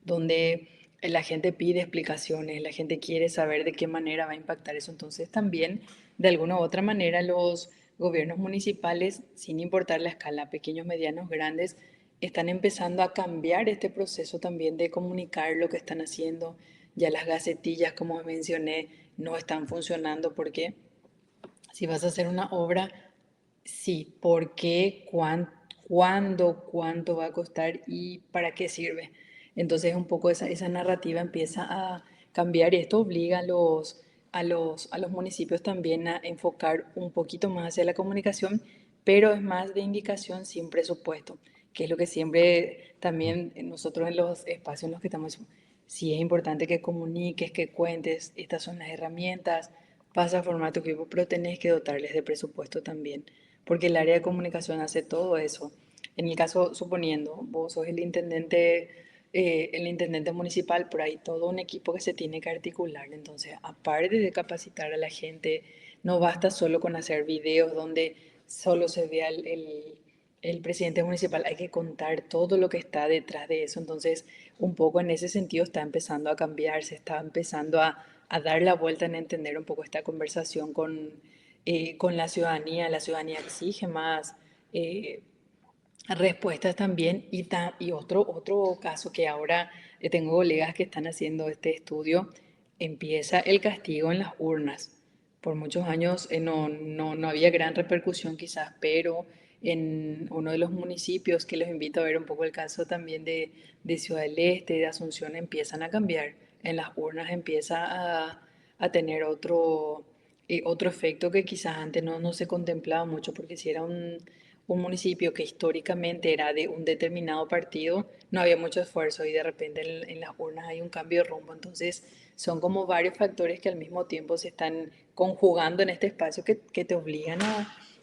donde la gente pide explicaciones, la gente quiere saber de qué manera va a impactar eso. Entonces también, de alguna u otra manera, los gobiernos municipales, sin importar la escala, pequeños, medianos, grandes, están empezando a cambiar este proceso también de comunicar lo que están haciendo. Ya las gacetillas, como mencioné, no están funcionando porque si vas a hacer una obra, sí, ¿por qué? ¿Cuándo? ¿Cuánto va a costar? ¿Y para qué sirve? Entonces un poco esa narrativa empieza a cambiar y esto obliga a los municipios también a enfocar un poquito más hacia la comunicación, pero es más de indicación sin presupuesto, que es lo que siempre también nosotros en los espacios en los que estamos, sí es importante que comuniques, que cuentes, estas son las herramientas, vas a formar tu equipo, pero tenés que dotarles de presupuesto también, porque el área de comunicación hace todo eso. En el caso, suponiendo, vos sos el intendente municipal, pero hay todo un equipo que se tiene que articular. Entonces, aparte de capacitar a la gente, no basta solo con hacer videos donde solo se vea el presidente municipal, hay que contar todo lo que está detrás de eso. Entonces, un poco en ese sentido está empezando a cambiar, se está empezando a dar la vuelta en entender un poco esta conversación con la ciudadanía. La ciudadanía exige más eh, respuestas también. Y otro caso que ahora tengo colegas que están haciendo este estudio, empieza el castigo en las urnas. Por muchos años no había gran repercusión quizás, pero en uno de los municipios, que los invito a ver un poco el caso también de Ciudad del Este, de Asunción, empiezan a cambiar. En las urnas empieza a tener otro efecto que quizás antes no se contemplaba mucho, porque si era un municipio que históricamente era de un determinado partido, no había mucho esfuerzo y de repente en las urnas hay un cambio de rumbo. Entonces, son como varios factores que al mismo tiempo se están conjugando en este espacio que te obligan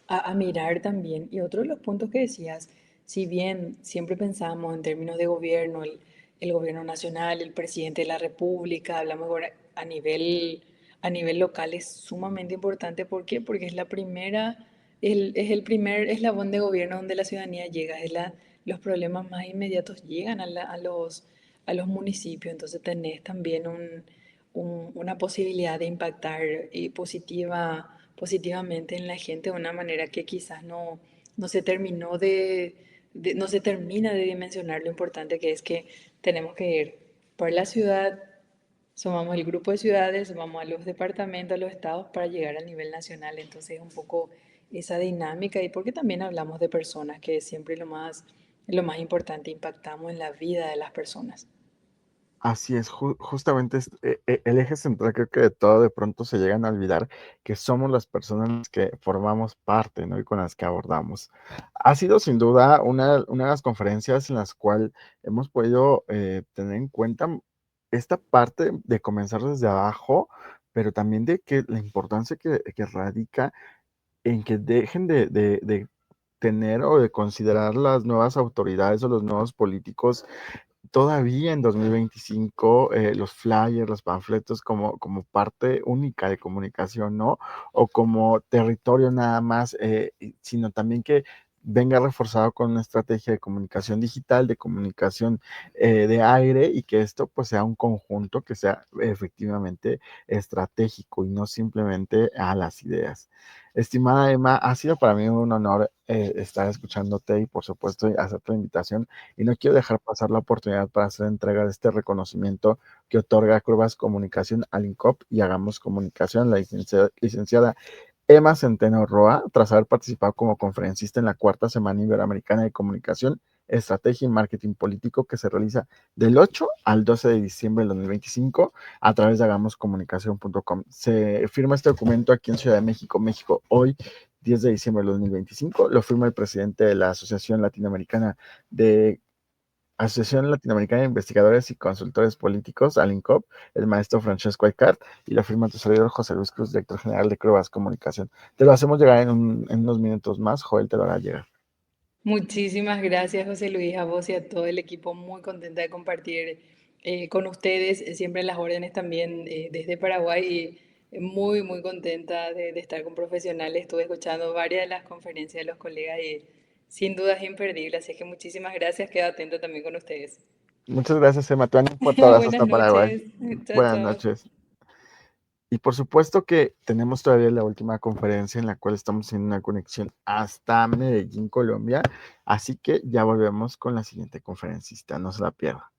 a mirar también. Y otro de los puntos que decías, si bien siempre pensamos en términos de gobierno, el gobierno nacional, el presidente de la República, hablamos ahora a nivel local, es sumamente importante. ¿Por qué? Porque es la primera es el primer eslabón de gobierno donde la ciudadanía llega, los problemas más inmediatos llegan a los municipios, entonces tenés también una posibilidad de impactar positivamente en la gente de una manera que quizás no se terminó no se termina de dimensionar lo importante que es que tenemos que ir por la ciudad, sumamos el grupo de ciudades, vamos a los departamentos, a los estados para llegar al nivel nacional. Entonces, un poco esa dinámica y porque también hablamos de personas, que es siempre lo más importante, impactamos en la vida de las personas. Así es, justamente el eje central, creo que de todo de pronto se llegan a olvidar que somos las personas que formamos parte, ¿no? Y con las que abordamos. Ha sido sin duda una de las conferencias en las cuales hemos podido tener en cuenta esta parte de comenzar desde abajo, pero también de que la importancia que radica en que dejen de tener o de considerar las nuevas autoridades o los nuevos políticos todavía en 2025 los flyers, los panfletos como parte única de comunicación, ¿no? O como territorio nada más, sino también que venga reforzado con una estrategia de comunicación digital, de comunicación de aire y que esto pues sea un conjunto que sea efectivamente estratégico y no simplemente a las ideas. Estimada Emma, ha sido para mí un honor estar escuchándote y por supuesto acepto la invitación y no quiero dejar pasar la oportunidad para hacer entrega de este reconocimiento que otorga Curvas Comunicación al INCOP y Hagamos Comunicación, la licenciada Emma Centeno Roa, tras haber participado como conferencista en la cuarta Semana Iberoamericana de Comunicación, Estrategia y Marketing Político que se realiza del 8 al 12 de diciembre del 2025 a través de hagamoscomunicación.com. Se firma este documento aquí en Ciudad de México, México, hoy, 10 de diciembre del 2025. Lo firma el presidente de la Asociación Latinoamericana de Investigadores y Consultores Políticos, ALINCOP, el maestro Francesco Aicart, y lo firma tu servidor José Luis Cruz, director general de Cuevas Comunicación. Te lo hacemos llegar en unos minutos más, Joel te lo hará llegar. Muchísimas gracias, José Luis, a vos y a todo el equipo. Muy contenta de compartir con ustedes, siempre las órdenes también desde Paraguay y muy, muy contenta de estar con profesionales. Estuve escuchando varias de las conferencias de los colegas y sin duda es imperdible. Así que muchísimas gracias. Quedo atenta también con ustedes. Muchas gracias, Emma. Te mando un fuerte abrazo Buenas hasta Paraguay. noches. Chao, Buenas chao. noches. Y por supuesto que tenemos todavía la última conferencia en la cual estamos haciendo una conexión hasta Medellín, Colombia. Así que ya volvemos con la siguiente conferencista. No se la pierda.